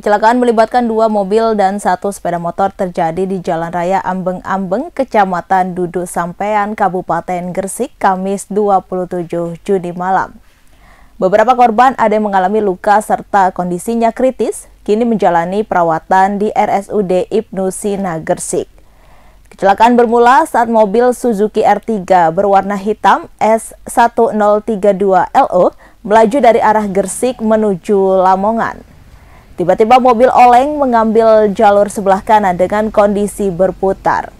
Kecelakaan melibatkan 2 mobil dan 1 sepeda motor terjadi di Jalan Raya Ambeng-Ambeng, Kecamatan Dudu Sampean, Kabupaten Gresik, Kamis 27 Juni malam. Beberapa korban ada yang mengalami luka serta kondisinya kritis, kini menjalani perawatan di RSUD Ibnu Sina, Gresik. Kecelakaan bermula saat mobil Suzuki R3 berwarna hitam S1032LO melaju dari arah Gresik menuju Lamongan. Tiba-tiba mobil oleng mengambil jalur sebelah kanan dengan kondisi berputar.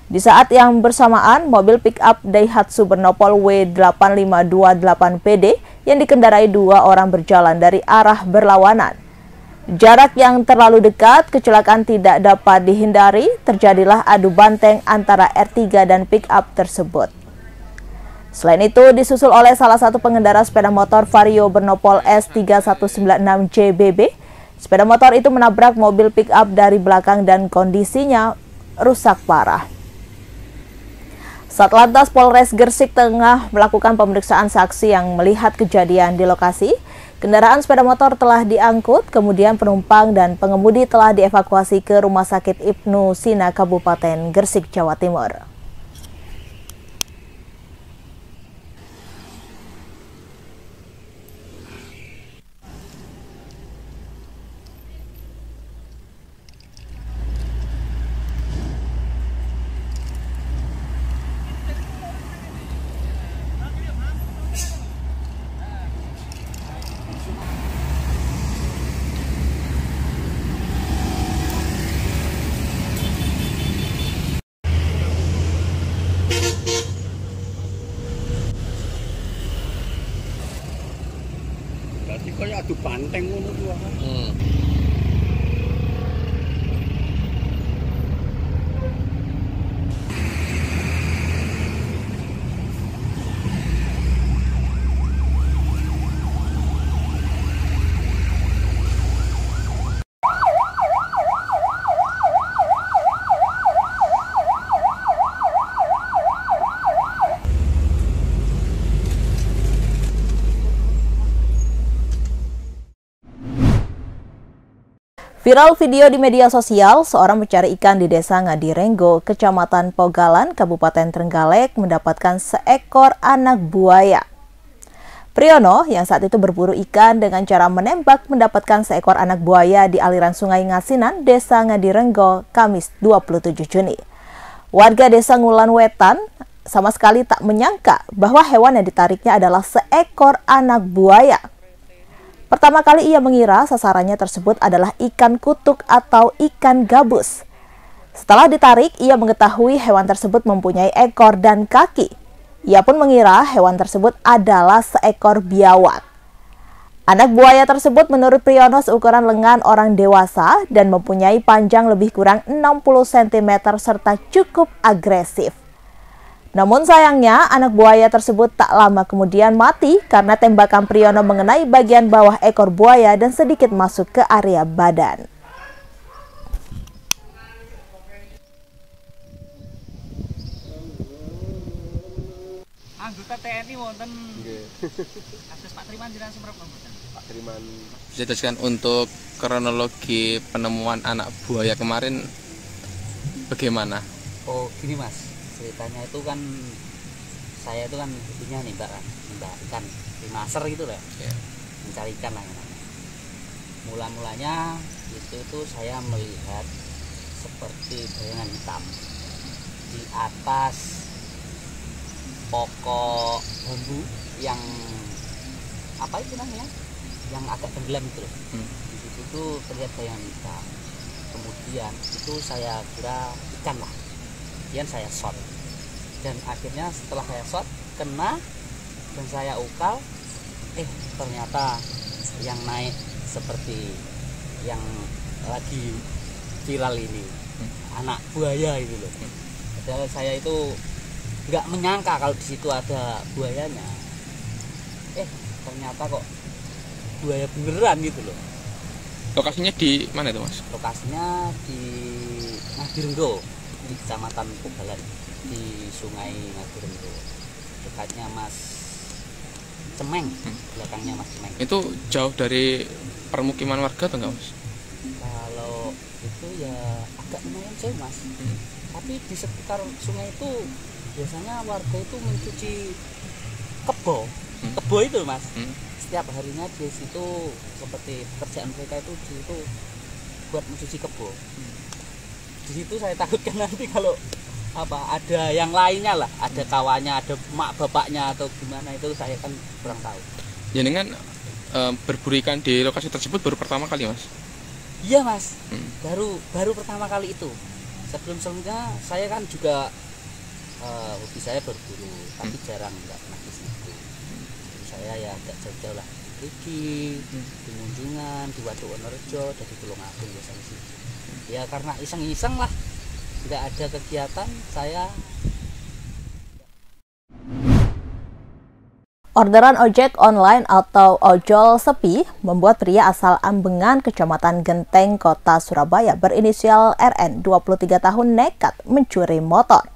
Di saat yang bersamaan, mobil pick-up Daihatsu Bernopol W8528PD yang dikendarai 2 orang berjalan dari arah berlawanan. Jarak yang terlalu dekat, kecelakaan tidak dapat dihindari, terjadilah adu banteng antara R3 dan pick-up tersebut. Selain itu, disusul oleh salah satu pengendara sepeda motor Vario Bernopol S3196JBB. Sepeda motor itu menabrak mobil pick-up dari belakang dan kondisinya rusak parah. Satlantas Polres Gresik tengah melakukan pemeriksaan saksi yang melihat kejadian di lokasi. Kendaraan sepeda motor telah diangkut, kemudian penumpang dan pengemudi telah dievakuasi ke Rumah Sakit Ibnu Sina, Kabupaten Gresik, Jawa Timur. Berarti kayak adu banteng ngono kuwi. Viral video di media sosial, seorang pencari ikan di Desa Ngadirenggo, Kecamatan Pogalan, Kabupaten Trenggalek, mendapatkan seekor anak buaya. Priyono yang saat itu berburu ikan dengan cara menembak mendapatkan seekor anak buaya di aliran Sungai Ngasinan, Desa Ngadirenggo, Kamis 27 Juni. Warga Desa Ngulan Wetan sama sekali tak menyangka bahwa hewan yang ditariknya adalah seekor anak buaya. Pertama kali ia mengira sasarannya tersebut adalah ikan kutuk atau ikan gabus. Setelah ditarik, ia mengetahui hewan tersebut mempunyai ekor dan kaki. Ia pun mengira hewan tersebut adalah seekor biawak. Anak buaya tersebut menurut Priyono seukuran lengan orang dewasa dan mempunyai panjang lebih kurang 60 cm serta cukup agresif. Namun sayangnya, anak buaya tersebut tak lama kemudian mati karena tembakan Priyono mengenai bagian bawah ekor buaya dan sedikit masuk ke area badan. Anggota TNI wonten. Kasus Pak Triman jenengan semerep mboten? Pak Triman. Bisa jelaskan untuk kronologi penemuan anak buaya kemarin bagaimana? Oh, gini Mas. Ceritanya itu kan saya itu kan hobinya nembak ikan di maser gitu lah, mencari ikan lah namanya. Mula-mulanya itu saya melihat seperti bayangan hitam di atas pokok bambu yang apa itu namanya, yang agak tenggelam gitu loh. Di situ tuh terlihat bayangan hitam. Kemudian itu saya kira ikan lah. Kemudian saya shot, dan akhirnya setelah saya shot kena dan saya ukal, ternyata yang naik seperti yang lagi viral ini, anak buaya itu loh. Padahal saya itu nggak menyangka kalau di situ ada buayanya. Ternyata kok buaya beneran gitu loh. Lokasinya di mana itu Mas? Lokasinya di Ngadirenggo, di Kecamatan Pogalan, di Sungai Ngadirenggo, dekatnya Mas Cemeng, belakangnya Mas Cemeng. Itu jauh dari permukiman warga atau enggak Mas? Kalau itu ya agak lumayan jauh Mas. Tapi di sekitar sungai itu biasanya warga itu mencuci kebo. Kebo itu Mas. Setiap harinya di situ seperti pekerjaan mereka itu di situ buat mencuci kebo. Di situ saya takutkan nanti kalau ada yang lainnya lah, ada kawannya, ada mak bapaknya atau gimana, itu saya kan kurang tahu. Jenengan berburu ikan di lokasi tersebut baru pertama kali Mas? Iya Mas, baru pertama kali itu. Sebelumnya saya kan juga hobi saya berburu, tapi jarang nggak pernah ke situ. Saya ya agak jauh-jauh lah, di Munjungan, di Waduk Wonorejo, dan di Tulungagung biasanya sih. Ya karena iseng-iseng lah, nggak ada kegiatan saya. Orderan ojek online atau ojol sepi membuat pria asal Ambengan, Kecamatan Genteng, Kota Surabaya berinisial RN 23 tahun nekat mencuri motor.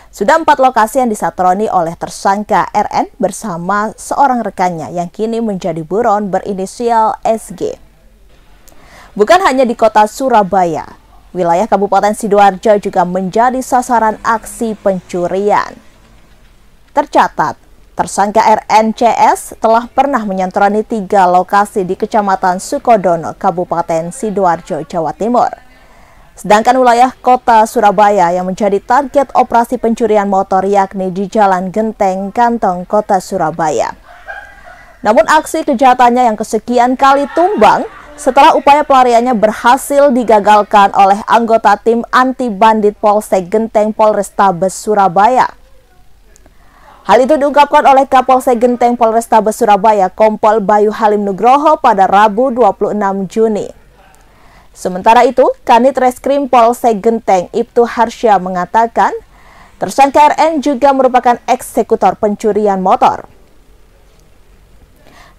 Sudah 4 lokasi yang disatroni oleh tersangka RN bersama seorang rekannya yang kini menjadi buron berinisial SG. Bukan hanya di Kota Surabaya, wilayah Kabupaten Sidoarjo juga menjadi sasaran aksi pencurian. Tercatat, tersangka RNCS telah pernah menyantroni 3 lokasi di Kecamatan Sukodono, Kabupaten Sidoarjo, Jawa Timur. Sedangkan wilayah Kota Surabaya yang menjadi target operasi pencurian motor yakni di Jalan Genteng, Kantong, Kota Surabaya. Namun aksi kejahatannya yang kesekian kali tumbang setelah upaya pelariannya berhasil digagalkan oleh anggota tim anti bandit Polsek Genteng Polrestabes Surabaya. Hal itu diungkapkan oleh Kapolsek Genteng Polrestabes Surabaya Kompol Bayu Halim Nugroho pada Rabu 26 Juni. Sementara itu, Kanit Reskrim Polsek Genteng Ibtu Harsya mengatakan tersangka RN juga merupakan eksekutor pencurian motor.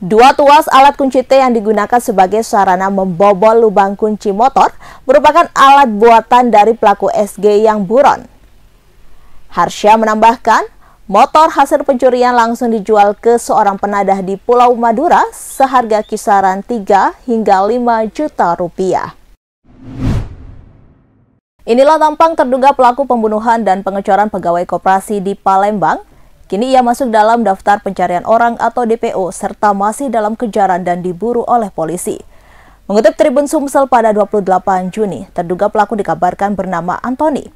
2 tuas alat kunci T yang digunakan sebagai sarana membobol lubang kunci motor merupakan alat buatan dari pelaku SG yang buron. Harsya menambahkan, motor hasil pencurian langsung dijual ke seorang penadah di Pulau Madura seharga kisaran 3 hingga 5 juta rupiah. Inilah tampang terduga pelaku pembunuhan dan pengecoran pegawai koperasi di Palembang. Kini ia masuk dalam daftar pencarian orang atau DPO serta masih dalam kejaran dan diburu oleh polisi. Mengutip Tribun Sumsel pada 28 Juni, terduga pelaku dikabarkan bernama Antoni.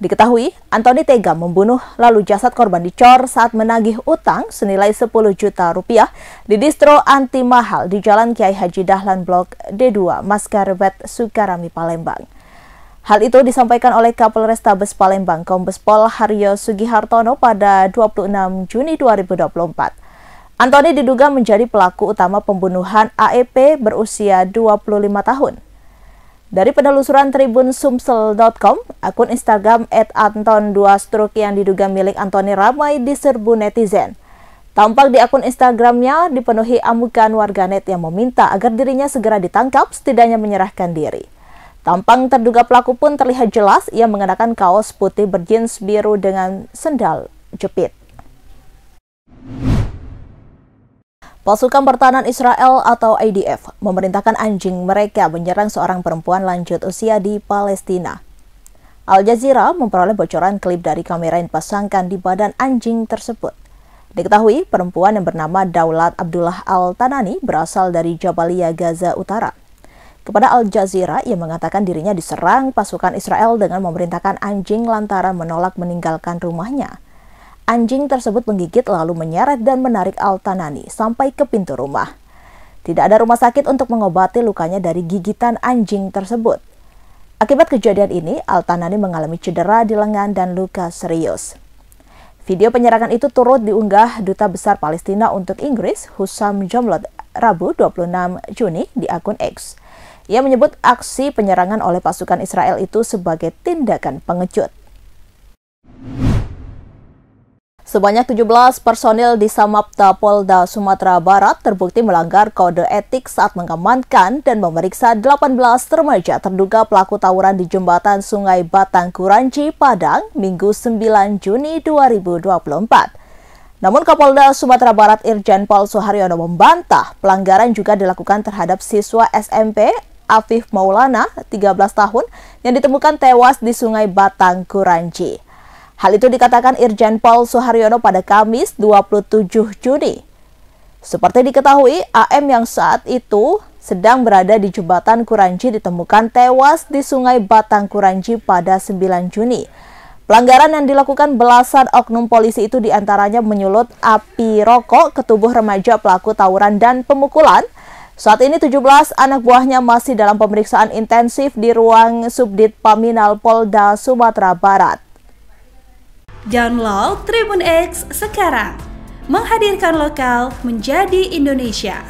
Diketahui, Antoni tega membunuh lalu jasad korban dicor saat menagih utang senilai 10 juta rupiah di distro anti mahal di Jalan Kiai Haji Dahlan Blok D2, Maskarebet, Sukarami, Palembang. Hal itu disampaikan oleh Kapolrestabes Palembang, Kombes Pol Haryo Sugihartono pada 26 Juni 2024. Antoni diduga menjadi pelaku utama pembunuhan AEP berusia 25 tahun. Dari penelusuran Tribun Sumsel.com, akun Instagram @anton2struk yang diduga milik Antoni ramai diserbu netizen. Tampak di akun Instagramnya dipenuhi amukan warganet yang meminta agar dirinya segera ditangkap, setidaknya menyerahkan diri. Tampang terduga pelaku pun terlihat jelas, ia mengenakan kaos putih berjeans biru dengan sendal jepit. Pasukan Pertahanan Israel atau IDF memerintahkan anjing mereka menyerang seorang perempuan lanjut usia di Palestina. Al Jazeera memperoleh bocoran klip dari kamera yang dipasangkan di badan anjing tersebut. Diketahui perempuan yang bernama Daulat Abdullah Al-Tanani berasal dari Jabalia, Gaza Utara. Kepada Al Jazeera, ia mengatakan dirinya diserang pasukan Israel dengan memerintahkan anjing lantaran menolak meninggalkan rumahnya. Anjing tersebut menggigit lalu menyeret dan menarik Al-Tanani sampai ke pintu rumah. Tidak ada rumah sakit untuk mengobati lukanya dari gigitan anjing tersebut. Akibat kejadian ini, Al-Tanani mengalami cedera di lengan dan luka serius. Video penyerangan itu turut diunggah Duta Besar Palestina untuk Inggris, Hussam Jomlot, Rabu 26 Juni di akun X. Ia menyebut aksi penyerangan oleh pasukan Israel itu sebagai tindakan pengecut. Sebanyak 17 personil di Samapta Polda Sumatera Barat terbukti melanggar kode etik saat mengamankan dan memeriksa 18 remaja terduga pelaku tawuran di jembatan Sungai Batang Kuranci, Padang, Minggu 9 Juni 2024. Namun Kapolda Sumatera Barat Irjen Pol Suharyono membantah pelanggaran juga dilakukan terhadap siswa SMP Afif Maulana, 13 tahun, yang ditemukan tewas di Sungai Batang, Kuranji. Hal itu dikatakan Irjen Pol Suharyono pada Kamis 27 Juni. Seperti diketahui, AM yang saat itu sedang berada di jembatan Kuranji ditemukan tewas di Sungai Batang, Kuranji pada 9 Juni. Pelanggaran yang dilakukan belasan oknum polisi itu diantaranya menyulut api rokok ke tubuh remaja pelaku tawuran dan pemukulan. Saat ini 17 anak buahnya masih dalam pemeriksaan intensif di ruang Subdit Paminal Polda Sumatera Barat. Download Tribun X sekarang, menghadirkan lokal menjadi Indonesia.